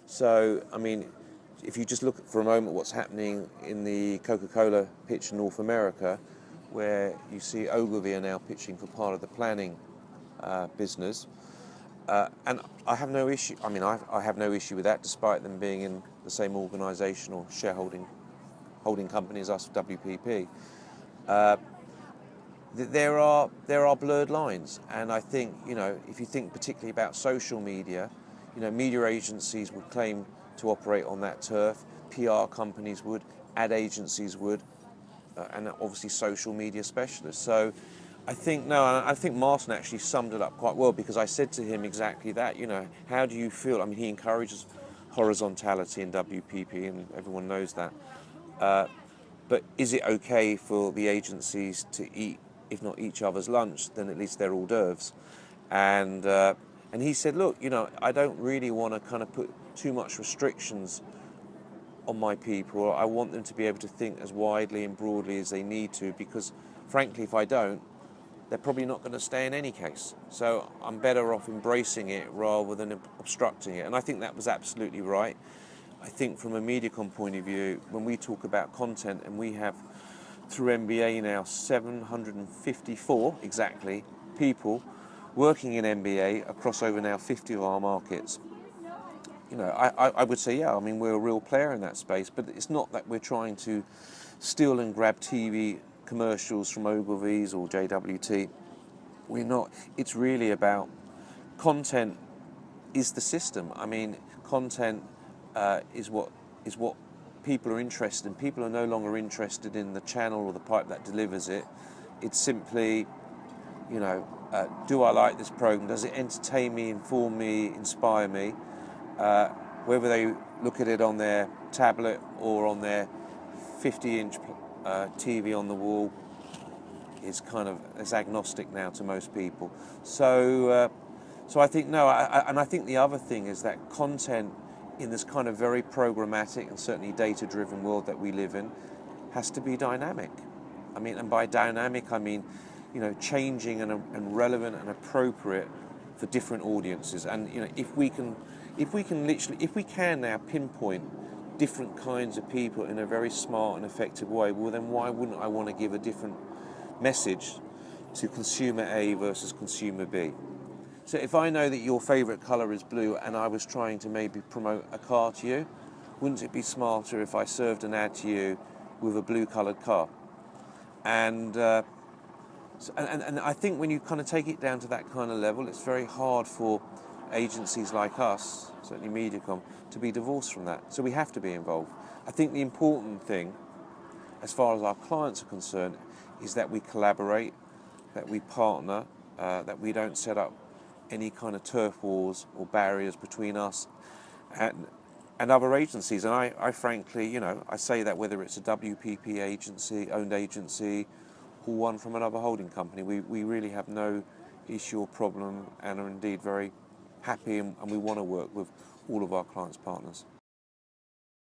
So, I mean, if you just look for a moment what's happening in the Coca-Cola pitch in North America, where you see Ogilvy are now pitching for part of the planning business, and I have no issue. I mean, I have no issue with that, despite them being in the same organisation or holding company as us, WPP. There are blurred lines, and I think, you know, if you think particularly about social media, you know, media agencies would claim to operate on that turf, PR companies would, ad agencies would, and obviously social media specialists. So I think Martin actually summed it up quite well, because I said to him exactly that. You know, how do you feel? I mean, he encourages horizontality in WPP, and everyone knows that. But is it okay for the agencies to eat, if not each other's lunch, then at least their hors d'oeuvres? And he said, look, you know, I don't really want to kind of put too much restrictions on my people. I want them to be able to think as widely and broadly as they need to, because frankly, if I don't, they're probably not going to stay in any case. So I'm better off embracing it rather than obstructing it. And I think that was absolutely right. I think from a MediaCom point of view, when we talk about content, and we have through MBA now 754 exactly people working in MBA across over now 50 of our markets. You know, I would say, yeah, I mean, we're a real player in that space, but it's not that we're trying to steal and grab TV commercials from Ogilvy's or JWT. We're not. It's really about content is the system. I mean, content is what people are interested in. People are no longer interested in the channel or the pipe that delivers it. It's simply, you know, do I like this program? Does it entertain me, inform me, inspire me? Whether they look at it on their tablet or on their 50-inch TV on the wall is kind of is agnostic now to most people. So I think and I think the other thing is that content in this kind of very programmatic and certainly data-driven world that we live in has to be dynamic. I mean, and by dynamic I mean, you know, changing and relevant and appropriate for different audiences. And you know, if we can now pinpoint different kinds of people in a very smart and effective way, well then why wouldn't I want to give a different message to consumer A versus consumer B? So if I know that your favourite colour is blue and I was trying to maybe promote a car to you, wouldn't it be smarter if I served an ad to you with a blue coloured car? And I think when you kind of take it down to that kind of level, it's very hard for agencies like us, certainly MediaCom, to be divorced from that. So we have to be involved. I think the important thing, as far as our clients are concerned, is that we collaborate, that we partner, that we don't set up any kind of turf wars or barriers between us and other agencies. And I frankly, you know, I say that whether it's a WPP agency, owned agency, or one from another holding company, we really have no issue or problem, and are indeed very happy, and we want to work with all of our clients' partners.